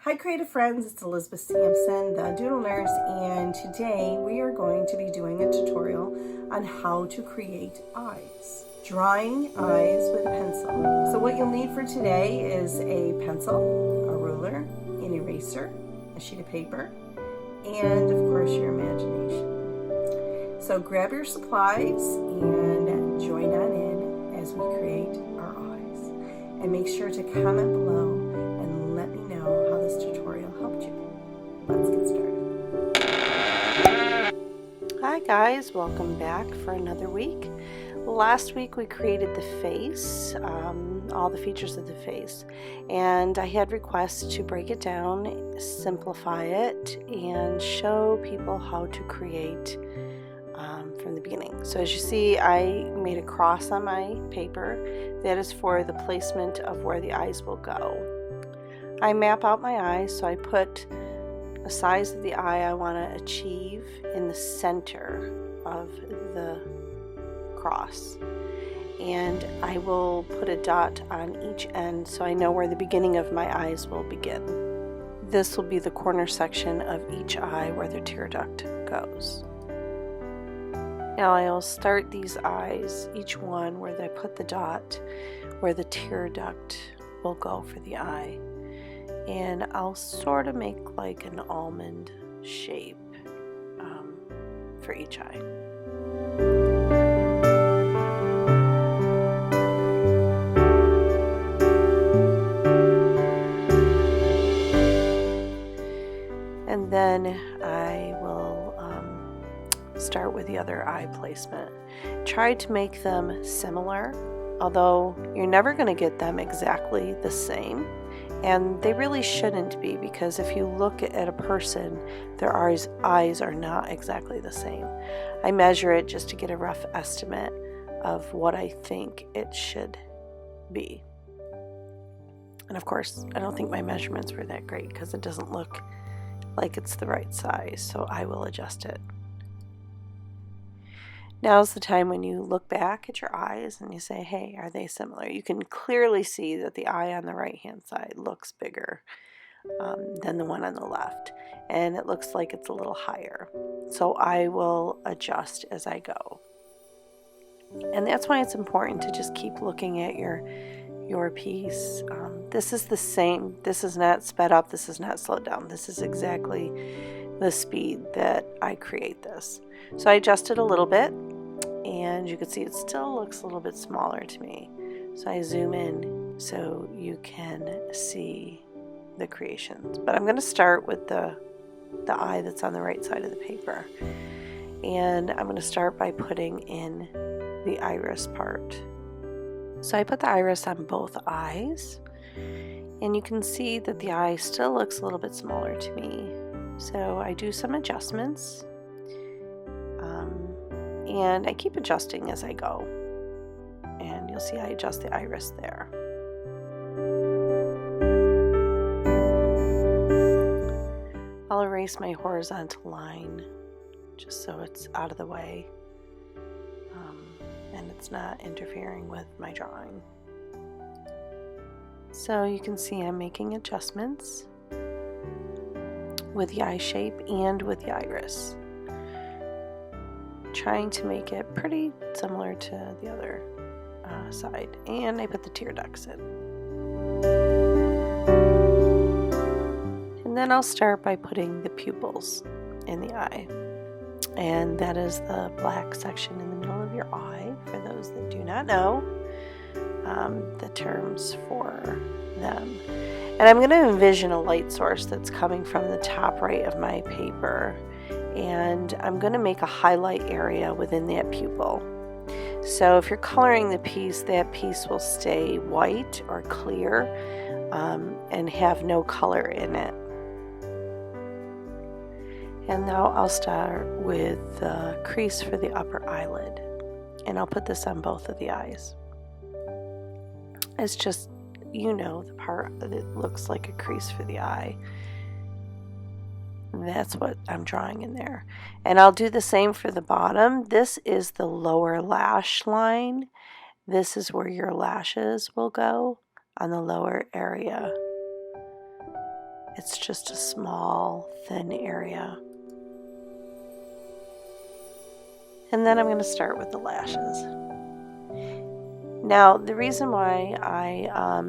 Hi creative friends, it's Elizabeth Sampson, the Doodle Nurse, and today we are going to be doing a tutorial on how to create eyes. Drawing eyes with a pencil. So what you'll need for today is a pencil, a ruler, an eraser, a sheet of paper, and of course your imagination. So grab your supplies and join on in as we create our eyes. And make sure to comment below and let me know how this tutorial helped you. Let's get started. Hi guys, welcome back for another week. Last week we created the face, all the features of the face, and I had requests to break it down, simplify it, and show people how to create from the beginning. So as you see, I made a cross on my paper. That is for the placement of where the eyes will go. I map out my eyes, so I put the size of the eye I want to achieve in the center of the cross. And I will put a dot on each end so I know where the beginning of my eyes will begin. This will be the corner section of each eye where the tear duct goes. Now I'll start these eyes, each one where I put the dot, where the tear duct will go for the eye. And I'll sort of make like an almond shape for each eye. And then I will start with the other eye placement. Try to make them similar, although you're never going to get them exactly the same. And they really shouldn't be, because if you look at a person, their eyes are not exactly the same. I measure it just to get a rough estimate of what I think it should be. And of course, I don't think my measurements were that great because it doesn't look like it's the right size, so I will adjust it. Now's the time when you look back at your eyes and you say, hey, are they similar? You can clearly see that the eye on the right hand side looks bigger than the one on the left, and it looks like it's a little higher. So I will adjust as I go. And that's why it's important to just keep looking at your piece. This is the same. This is not sped up. This is not slowed down. This is exactly the speed that I create this. So I adjusted a little bit, and you can see it still looks a little bit smaller to me. So I zoom in so you can see the creations. But I'm going to start with the eye that's on the right side of the paper. And I'm going to start by putting in the iris part. So I put the iris on both eyes, and you can see that the eye still looks a little bit smaller to me. So I do some adjustments, and I keep adjusting as I go. And you'll see I adjust the iris there. I'll erase my horizontal line just so it's out of the way and it's not interfering with my drawing. So you can see I'm making adjustments with the eye shape and with the iris, trying to make it pretty similar to the other side. And I put the tear ducts in. And then I'll start by putting the pupils in the eye. And that is the black section in the middle of your eye, for those that do not know the terms for them. And I'm going to envision a light source that's coming from the top right of my paper, and I'm going to make a highlight area within that pupil. So if you're coloring the piece, that piece will stay white or clear and have no color in it. And now I'll start with the crease for the upper eyelid, and I'll put this on both of the eyes. It's just, you know, the part that looks like a crease for the eye. That's what I'm drawing in there. And I'll do the same for the bottom. This is the lower lash line. This is where your lashes will go, on the lower area. It's just a small, thin area. And then I'm going to start with the lashes. Now, the reason why I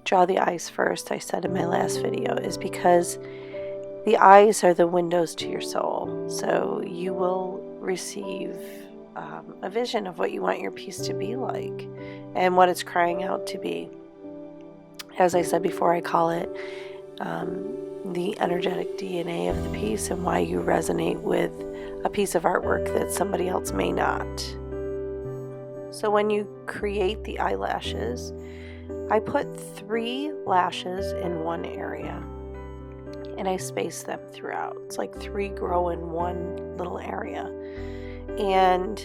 draw the eyes first, I said in my last video, is because the eyes are the windows to your soul. So you will receive a vision of what you want your piece to be like and what it's crying out to be. As I said before, I call it the energetic DNA of the piece and why you resonate with a piece of artwork that somebody else may not. So when you create the eyelashes, I put 3 lashes in one area and I space them throughout. It's like 3 grow in one little area. And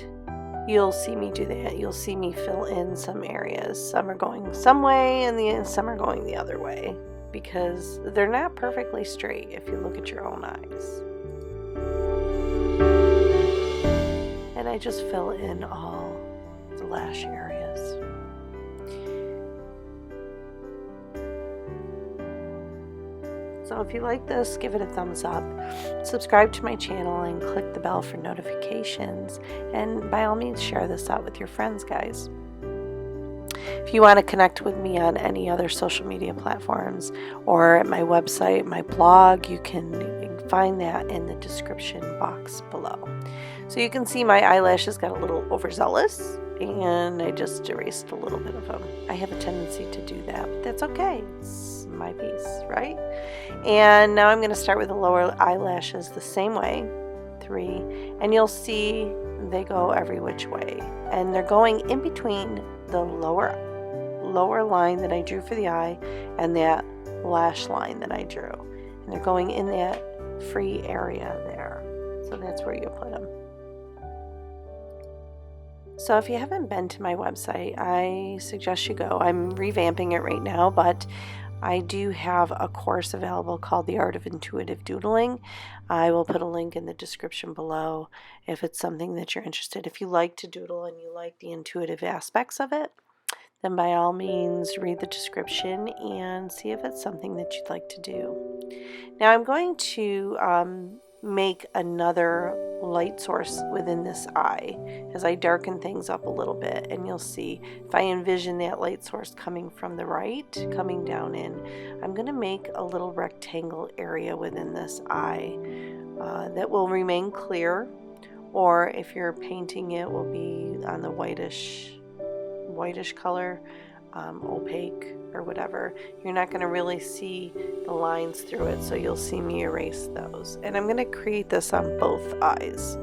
you'll see me do that. You'll see me fill in some areas. Some are going some way and some are going the other way because they're not perfectly straight if you look at your own eyes. And I just fill in all the lash areas. So if you like this, give it a thumbs up, subscribe to my channel, and click the bell for notifications. And by all means, share this out with your friends, guys. If you want to connect with me on any other social media platforms or at my website, my blog, you can find that in the description box below. So you can see my eyelashes got a little overzealous and I just erased a little bit of them. I have a tendency to do that, but that's okay. It's my piece, right? And now I'm going to start with the lower eyelashes the same way, 3, and you'll see they go every which way, and they're going in between the lower line that I drew for the eye and that lash line that I drew, and they're going in that free area there. So that's where you put them. So if you haven't been to my website, I suggest you go. I'm revamping it right now, but I do have a course available called The Art of Intuitive Doodling. I will put a link in the description below if it's something that you're interested. If you like to doodle and you like the intuitive aspects of it, then by all means read the description and see if it's something that you'd like to do. Now I'm going to make another light source within this eye as I darken things up a little bit, and you'll see if I envision that light source coming from the right, coming down in, I'm going to make a little rectangle area within this eye that will remain clear, or if you're painting it will be on the whitish color, opaque or whatever. You're not going to really see the lines through it, so you'll see me erase those. And I'm going to create this on both eyes.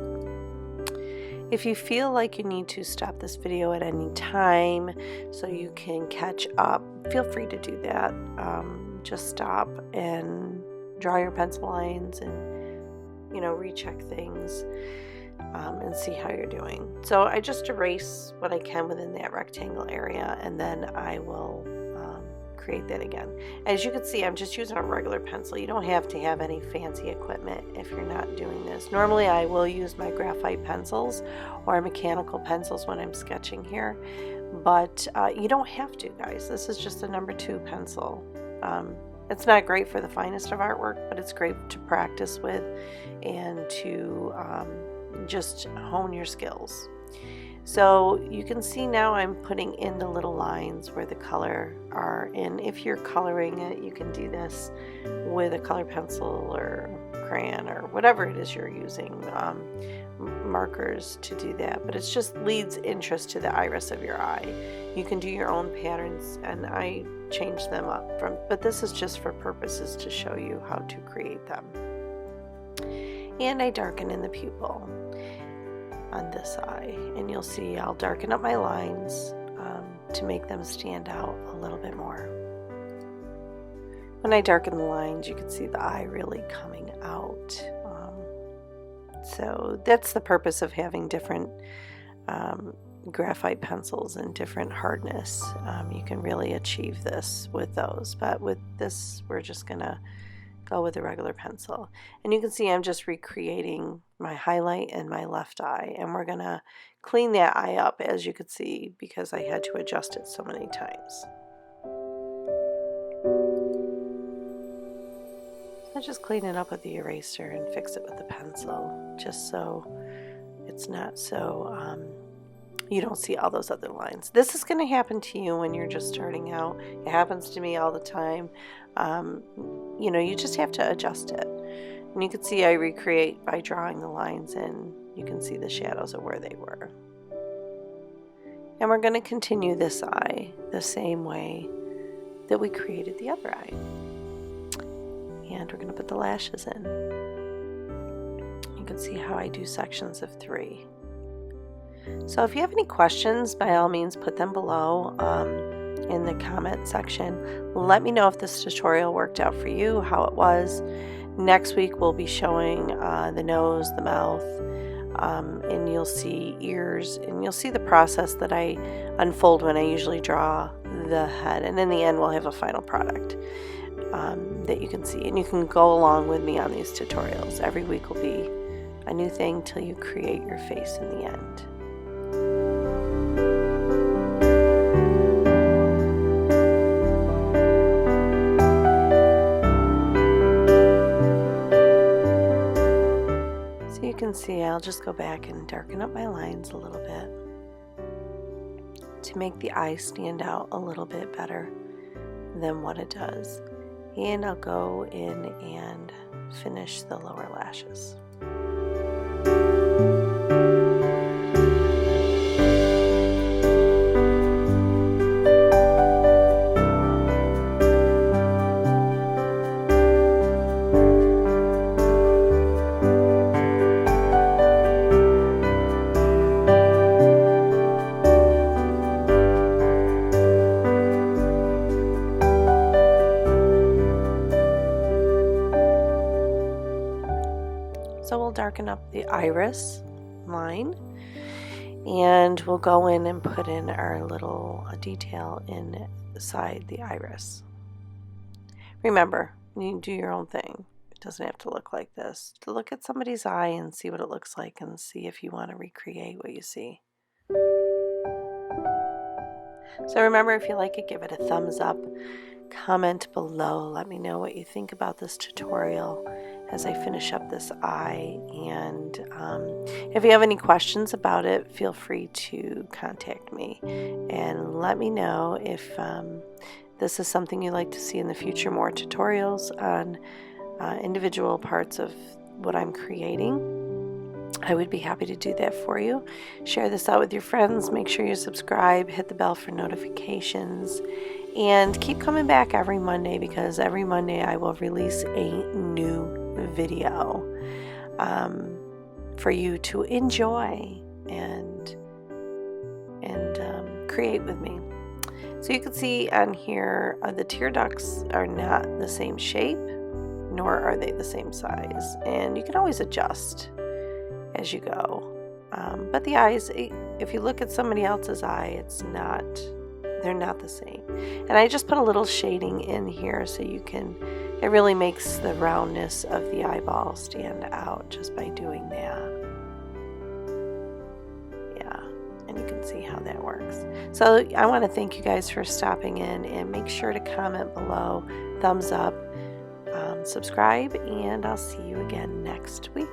If you feel like you need to stop this video at any time so you can catch up, feel free to do that. Just stop and draw your pencil lines and recheck things and see how you're doing. So I just erase what I can within that rectangle area, and then I will create that again. As you can see, I'm just using a regular pencil. You don't have to have any fancy equipment if you're not doing this. Normally I will use my graphite pencils or mechanical pencils when I'm sketching here, but you don't have to, guys. This is just a number 2 pencil. It's not great for the finest of artwork, but it's great to practice with and to just hone your skills. So you can see now I'm putting in the little lines where the color are in. If you're coloring it, you can do this with a color pencil or crayon or whatever it is you're using, markers to do that. But it just leads interest to the iris of your eye. You can do your own patterns, and I change them up but this is just for purposes to show you how to create them. And I darken in the pupil on this eye, and you'll see I'll darken up my lines to make them stand out a little bit more. When I darken the lines, you can see the eye really coming out. So that's the purpose of having different graphite pencils and different hardness. You can really achieve this with those, but with this we're just gonna go with a regular pencil. And you can see I'm just recreating my highlight in my left eye, and we're gonna clean that eye up, as you could see, because I had to adjust it so many times. I just clean it up with the eraser and fix it with the pencil, just so it's not so you don't see all those other lines. This is going to happen to you when you're just starting out. It happens to me all the time. You know, you just have to adjust it. And you can see I recreate by drawing the lines in. You can see the shadows of where they were. And we're going to continue this eye the same way that we created the other eye. And we're going to put the lashes in. You can see how I do sections of 3. So if you have any questions, by all means put them below in the comment section. Let me know if this tutorial worked out for you, how it was. Next week we'll be showing the nose, the mouth, and you'll see ears, and you'll see the process that I unfold when I usually draw the head. And in the end we'll have a final product that you can see. And you can go along with me on these tutorials. Every week will be a new thing till you create your face in the end. So you can see I'll just go back and darken up my lines a little bit to make the eye stand out a little bit better than what it does. And I'll go in and finish the lower lashes. So we'll darken up the iris line, and we'll go in and put in our little detail inside the iris. Remember, you do your own thing. It doesn't have to look like this. To look at somebody's eye and see what it looks like and see if you want to recreate what you see. So remember, if you like it, give it a thumbs up. Comment below. Let me know what you think about this tutorial as I finish up this eye. And if you have any questions about it, feel free to contact me and let me know if this is something you'd like to see in the future, more tutorials on individual parts of what I'm creating. I would be happy to do that for you. Share this out with your friends. Make sure you subscribe, hit the bell for notifications, and keep coming back every Monday, because every Monday I will release a new video for you to enjoy and create with me. So you can see on here the tear ducts are not the same shape, nor are they the same size, and you can always adjust as you go. But the eyes, if you look at somebody else's eye, they're not the same. And I just put a little shading in here so you can, it really makes the roundness of the eyeball stand out just by doing that. Yeah, and you can see how that works. So I want to thank you guys for stopping in, and make sure to comment below, thumbs up, subscribe, and I'll see you again next week.